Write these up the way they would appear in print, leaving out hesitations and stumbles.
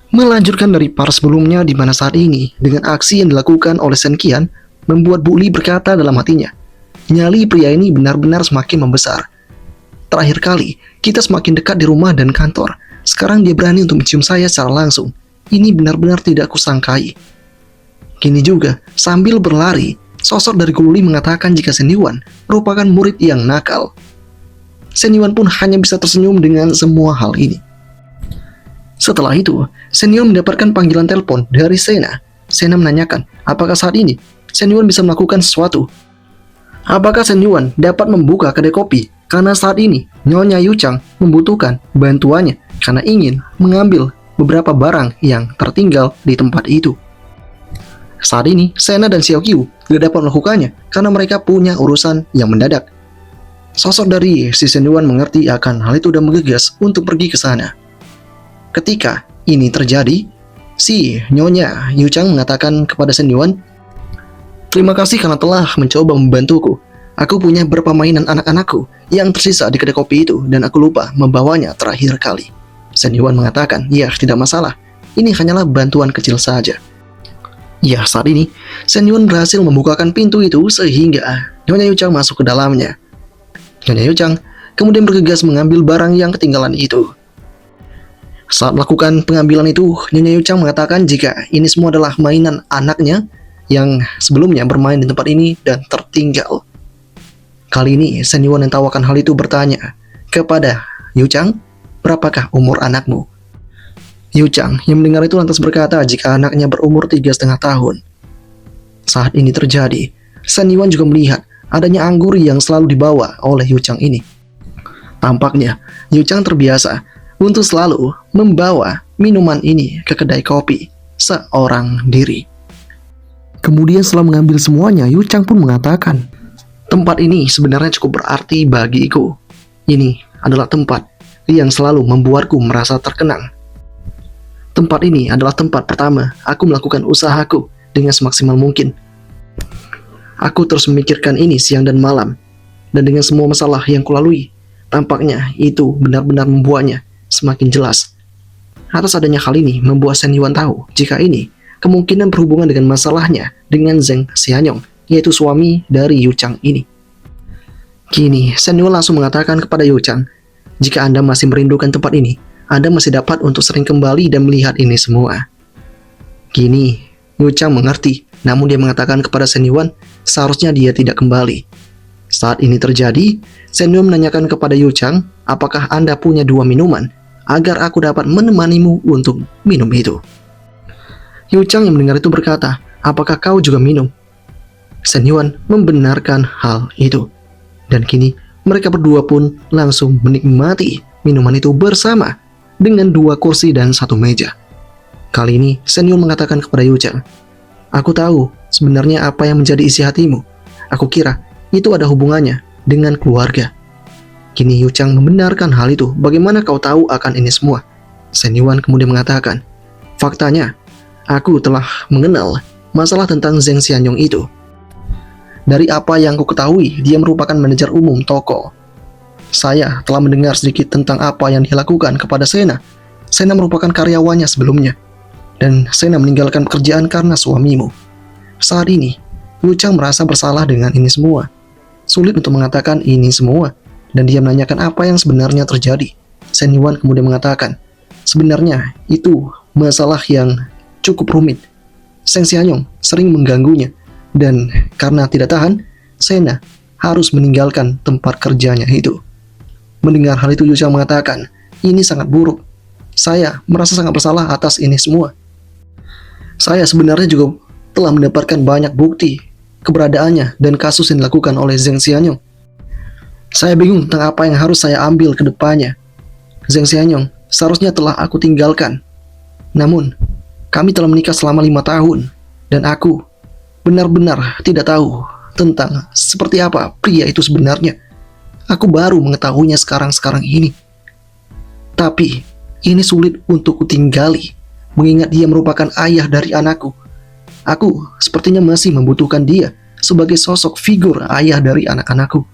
Melanjutkan dari part sebelumnya di mana saat ini, dengan aksi yang dilakukan oleh Shen Qian, membuat Bu Li berkata dalam hatinya, nyali pria ini benar-benar semakin membesar. Terakhir kali, kita semakin dekat di rumah dan kantor. Sekarang dia berani untuk mencium saya secara langsung. Ini benar-benar tidak kusangkai. Kini juga, sambil berlari, sosok dari Gululi mengatakan jika Shen Yuan merupakan murid yang nakal. Shen Yuan pun hanya bisa tersenyum dengan semua hal ini. Setelah itu, Shen Yuan mendapatkan panggilan telepon dari Sena. Sena menanyakan, apakah saat ini Shen Yuan bisa melakukan sesuatu? Apakah Shen Yuan dapat membuka kedai kopi? Karena saat ini, Nyonya Yu Chang membutuhkan bantuannya karena ingin mengambil beberapa barang yang tertinggal di tempat itu. Saat ini, Sena dan Xiao Qiu tidak dapat melakukannya karena mereka punya urusan yang mendadak. Sosok dari si Shen Yuan mengerti akan hal itu dan menggegas untuk pergi ke sana. Ketika ini terjadi, si Nyonya Yu Chang mengatakan kepada Shen Yuan, "Terima kasih karena telah mencoba membantuku. Aku punya beberapa mainan anak-anakku yang tersisa di kedai kopi itu dan aku lupa membawanya terakhir kali." Shen Yuan mengatakan, "Ya, tidak masalah. Ini hanyalah bantuan kecil saja." Ya, saat ini, Shen Yuan berhasil membukakan pintu itu sehingga Nyonya Yu Chang masuk ke dalamnya. Nyonya Yu Chang kemudian bergegas mengambil barang yang ketinggalan itu. Saat melakukan pengambilan itu, Nyonya Yu Chang mengatakan jika ini semua adalah mainan anaknya yang sebelumnya bermain di tempat ini dan tertinggal. Kali ini, Shen Yuan yang tahu akan hal itu bertanya kepada Yu Chang, "Berapakah umur anakmu?" Yu Chang yang mendengar itu lantas berkata jika anaknya berumur 3,5 tahun. Saat ini terjadi, Shen Yuan juga melihat adanya anggur yang selalu dibawa oleh Yu Chang ini. Tampaknya, Yu Chang terbiasa untuk selalu membawa minuman ini ke kedai kopi seorang diri. Kemudian setelah mengambil semuanya, Yu Chang pun mengatakan, "Tempat ini sebenarnya cukup berarti bagiku. Ini adalah tempat yang selalu membuatku merasa terkenang. Tempat ini adalah tempat pertama aku melakukan usahaku dengan semaksimal mungkin. Aku terus memikirkan ini siang dan malam, dan dengan semua masalah yang kulalui, tampaknya itu benar-benar membuatnya semakin jelas. Atas adanya hal ini membuat Shen Yuan tahu jika ini kemungkinan berhubungan dengan masalahnya dengan Zheng Xianyong, yaitu suami dari Yu Chang ini." Kini, Shen Yuan langsung mengatakan kepada Yu Chang, "Jika Anda masih merindukan tempat ini, Anda masih dapat untuk sering kembali dan melihat ini semua." Kini, Yu Chang mengerti, namun dia mengatakan kepada Shen Yuan, seharusnya dia tidak kembali. Saat ini terjadi, Shen Yuan menanyakan kepada Yu Chang, "Apakah Anda punya 2 minuman, agar aku dapat menemanimu untuk minum itu?" Yu Chang yang mendengar itu berkata, "Apakah kau juga minum?" Shen Yuan membenarkan hal itu. Dan kini, mereka berdua pun langsung menikmati minuman itu bersama dengan 2 kursi dan 1 meja. Kali ini, Shen Yuan mengatakan kepada Yu Chang, "Aku tahu sebenarnya apa yang menjadi isi hatimu. Aku kira itu ada hubungannya dengan keluarga." Kini Yu Chang membenarkan hal itu. "Bagaimana kau tahu akan ini semua?" Shen Yuan kemudian mengatakan, "Faktanya, aku telah mengenal masalah tentang Zheng Xianyong itu. Dari apa yang ku ketahui, dia merupakan manajer umum toko. Saya telah mendengar sedikit tentang apa yang dia lakukan kepada Sena. Sena merupakan karyawannya sebelumnya, dan Sena meninggalkan pekerjaan karena suamimu. Saat ini, Yu Chang merasa bersalah dengan ini semua. Sulit untuk mengatakan ini semua, dan dia menanyakan apa yang sebenarnya terjadi." Shen Yuan kemudian mengatakan, "Sebenarnya itu masalah yang cukup rumit. Zheng Xianyong sering mengganggunya, dan karena tidak tahan, Sena harus meninggalkan tempat kerjanya itu." Mendengar hal itu, Yu Chang mengatakan, "Ini sangat buruk. Saya merasa sangat bersalah atas ini semua. Saya sebenarnya juga telah mendapatkan banyak bukti keberadaannya dan kasus yang dilakukan oleh Zheng Xianyong. Saya bingung tentang apa yang harus saya ambil ke depannya. Zheng Xianyong seharusnya telah aku tinggalkan. Namun, kami telah menikah selama 5 tahun, dan aku benar-benar tidak tahu tentang seperti apa pria itu sebenarnya. Aku baru mengetahuinya sekarang-sekarang ini. Tapi, ini sulit untuk kutinggali, mengingat dia merupakan ayah dari anakku. Aku sepertinya masih membutuhkan dia sebagai sosok figur ayah dari anak-anakku.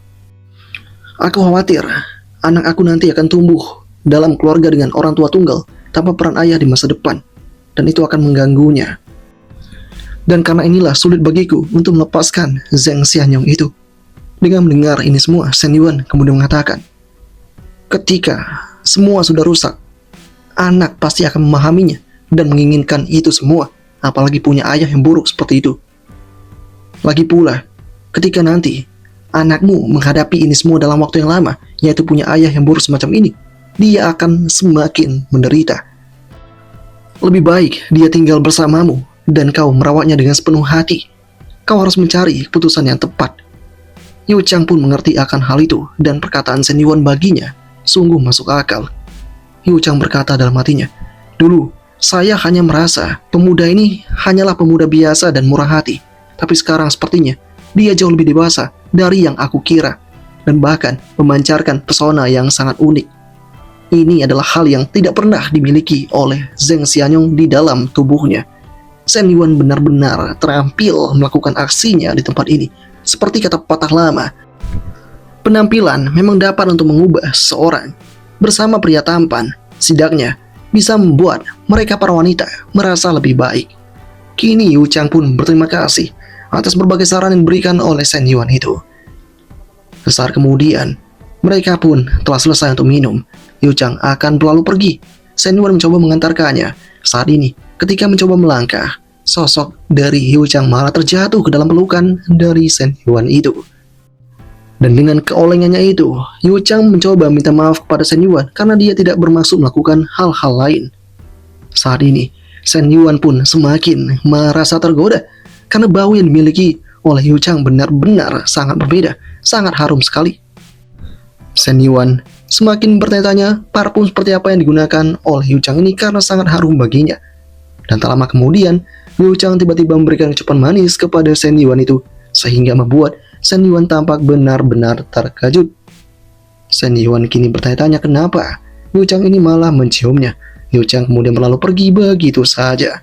Aku khawatir anak aku nanti akan tumbuh dalam keluarga dengan orang tua tunggal tanpa peran ayah di masa depan. dan itu akan mengganggunya. Dan karena inilah sulit bagiku untuk melepaskan Zheng Xianyong itu. Dengan mendengar ini semua, Shen Yuan kemudian mengatakan, ketika semua sudah rusak, anak pasti akan memahaminya dan menginginkan itu semua, apalagi punya ayah yang buruk seperti itu. Lagi pula, ketika nanti anakmu menghadapi ini semua dalam waktu yang lama, yaitu punya ayah yang buruk semacam ini, dia akan semakin menderita. Lebih baik dia tinggal bersamamu dan kau merawatnya dengan sepenuh hati. Kau harus mencari keputusan yang tepat. Yu Chang pun mengerti akan hal itu, dan perkataan Shen Yuan baginya sungguh masuk akal. Yu Chang berkata dalam hatinya, dulu saya hanya merasa pemuda ini hanyalah pemuda biasa dan murah hati, tapi sekarang sepertinya dia jauh lebih dewasa dari yang aku kira, dan bahkan memancarkan pesona yang sangat unik. Ini adalah hal yang tidak pernah dimiliki oleh Zheng Xianyong di dalam tubuhnya. Shen Yuan benar-benar terampil melakukan aksinya di tempat ini. Seperti kata pepatah lama, penampilan memang dapat untuk mengubah seseorang. Bersama pria tampan, setidaknya bisa membuat mereka para wanita merasa lebih baik. Kini Yu Chang pun berterima kasih atas berbagai saran yang diberikan oleh Shen Yuan itu. Sesaat kemudian, mereka pun telah selesai untuk minum. Yu Chang akan berlalu pergi. Shen Yuan mencoba mengantarkannya. Saat ini, ketika mencoba melangkah, sosok dari Yu Chang malah terjatuh ke dalam pelukan dari Shen Yuan itu. Dan dengan keolengannya itu, Yu Chang mencoba minta maaf kepada Shen Yuan karena dia tidak bermaksud melakukan hal-hal lain. Saat ini, Shen Yuan pun semakin merasa tergoda karena bau yang dimiliki oleh Yu Chang benar-benar sangat berbeda, sangat harum sekali. Shen Yuan semakin bertanya-tanya parfum seperti apa yang digunakan oleh Yu Chang ini karena sangat harum baginya. Dan tak lama kemudian, Yu Chang tiba-tiba memberikan ucapan manis kepada Shen Yuan itu, sehingga membuat Shen Yuan tampak benar-benar terkejut. Shen Yuan kini bertanya-tanya kenapa Yu Chang ini malah menciumnya. Yu Chang kemudian berlalu pergi begitu saja.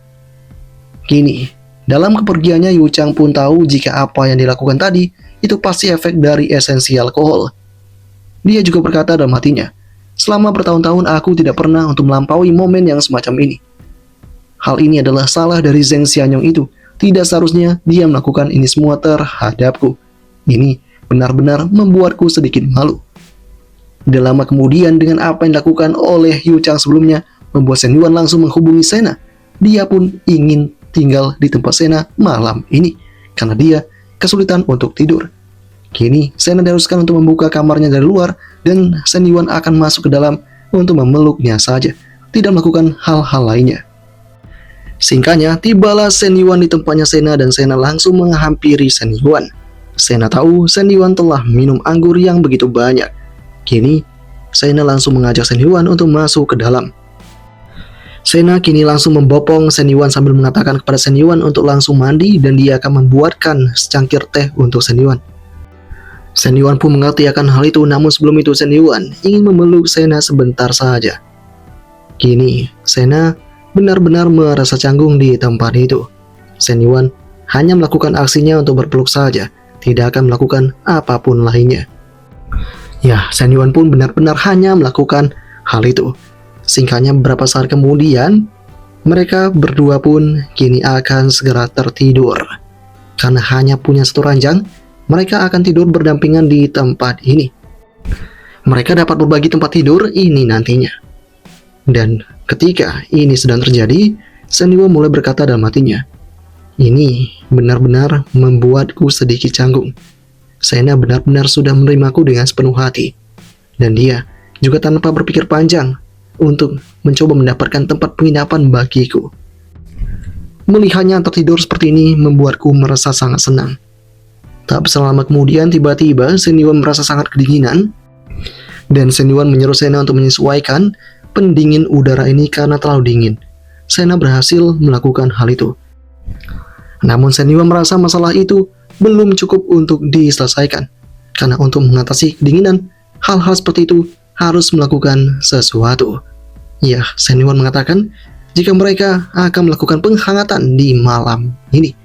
Kini, dalam kepergiannya Yu Chang pun tahu jika apa yang dilakukan tadi itu pasti efek dari esensi alkohol. Dia juga berkata dalam hatinya, selama bertahun-tahun aku tidak pernah untuk melampaui momen yang semacam ini. Hal ini adalah salah dari Zheng Xianyong itu. Tidak seharusnya dia melakukan ini semua terhadapku. Ini benar-benar membuatku sedikit malu. Tidak lama kemudian dengan apa yang dilakukan oleh Yu Chang sebelumnya, membuat Shen Yuan langsung menghubungi Sena. Dia pun ingin tinggal di tempat Sena malam ini, karena dia kesulitan untuk tidur. Kini, Sena diharuskan untuk membuka kamarnya dari luar, dan Shen Yuan akan masuk ke dalam untuk memeluknya saja, tidak melakukan hal-hal lainnya. Singkatnya, tibalah Shen Yuan di tempatnya Sena, dan Sena langsung menghampiri Shen Yuan. Sena tahu Shen Yuan telah minum anggur yang begitu banyak. Kini, Sena langsung mengajak Shen Yuan untuk masuk ke dalam. Sena kini langsung membopong Shen Yuan sambil mengatakan kepada Shen Yuan untuk langsung mandi, dan dia akan membuatkan secangkir teh untuk Shen Yuan. Shen Yuan pun mengerti akan hal itu, namun sebelum itu Shen Yuan ingin memeluk Sena sebentar saja. Kini, Sena benar-benar merasa canggung di tempat itu. Shen Yuan hanya melakukan aksinya untuk berpeluk saja, tidak akan melakukan apapun lainnya. Ya, Shen Yuan pun benar-benar hanya melakukan hal itu. Singkatnya beberapa saat kemudian, mereka berdua pun kini akan segera tertidur. Karena hanya punya satu ranjang, mereka akan tidur berdampingan di tempat ini. Mereka dapat berbagi tempat tidur ini nantinya. Dan ketika ini sedang terjadi, Shen Yuan mulai berkata dalam hatinya, ini benar-benar membuatku sedikit canggung. Sena benar-benar sudah menerimaku dengan sepenuh hati. Dan dia juga tanpa berpikir panjang untuk mencoba mendapatkan tempat penginapan bagiku. Melihatnya tertidur seperti ini membuatku merasa sangat senang. Tak selama kemudian tiba-tiba Shen Yuan merasa sangat kedinginan, dan Shen Yuan menyuruh Sena untuk menyesuaikan pendingin udara ini karena terlalu dingin. Sena berhasil melakukan hal itu. Namun Shen Yuan merasa masalah itu belum cukup untuk diselesaikan, karena untuk mengatasi kedinginan, hal-hal seperti itu harus melakukan sesuatu. Ya, Shen Yuan mengatakan jika mereka akan melakukan penghangatan di malam ini.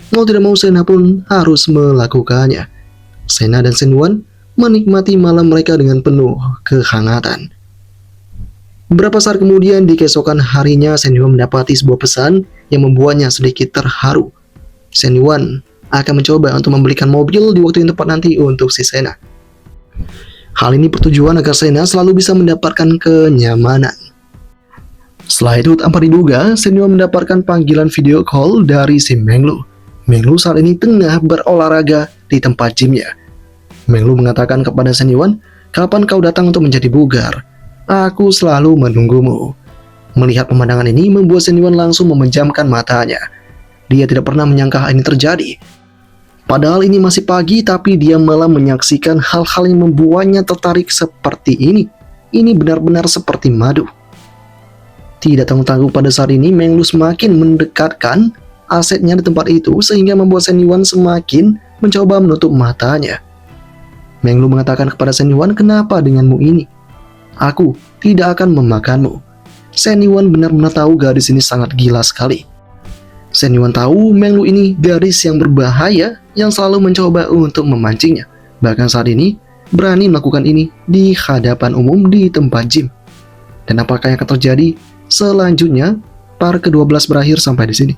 Mau tidak mau Sena pun harus melakukannya. Sena dan Shen Yuan menikmati malam mereka dengan penuh kehangatan. Beberapa saat kemudian di keesokan harinya, Shen Yuan mendapati sebuah pesan yang membuatnya sedikit terharu. Shen Yuan akan mencoba untuk membelikan mobil di waktu yang tepat nanti untuk si Sena. Hal ini bertujuan agar Sena selalu bisa mendapatkan kenyamanan. Setelah itu tanpa diduga, Shen Yuan mendapatkan panggilan video call dari si Menglu. Menglu saat ini tengah berolahraga di tempat gymnya. Menglu mengatakan kepada Shen Yuan, "Kapan kau datang untuk menjadi bugar? Aku selalu menunggumu." Melihat pemandangan ini membuat Shen Yuan langsung memejamkan matanya. Dia tidak pernah menyangka hal ini terjadi. Padahal ini masih pagi, tapi dia malah menyaksikan hal-hal yang membuatnya tertarik seperti ini. Ini benar-benar seperti madu. Tidak tanggung-tanggung pada saat ini, Menglu semakin mendekatkan asetnya di tempat itu sehingga membuat Shen Yuan semakin mencoba menutup matanya. Menglu mengatakan kepada Shen Yuan, "Kenapa denganmu ini? Aku tidak akan memakanmu." Shen Yuan benar-benar tahu gadis ini sangat gila sekali. Shen Yuan tahu Menglu ini gadis yang berbahaya yang selalu mencoba untuk memancingnya. Bahkan saat ini berani melakukan ini di hadapan umum di tempat gym. Dan apakah yang akan terjadi selanjutnya? Part ke-12 berakhir sampai di sini.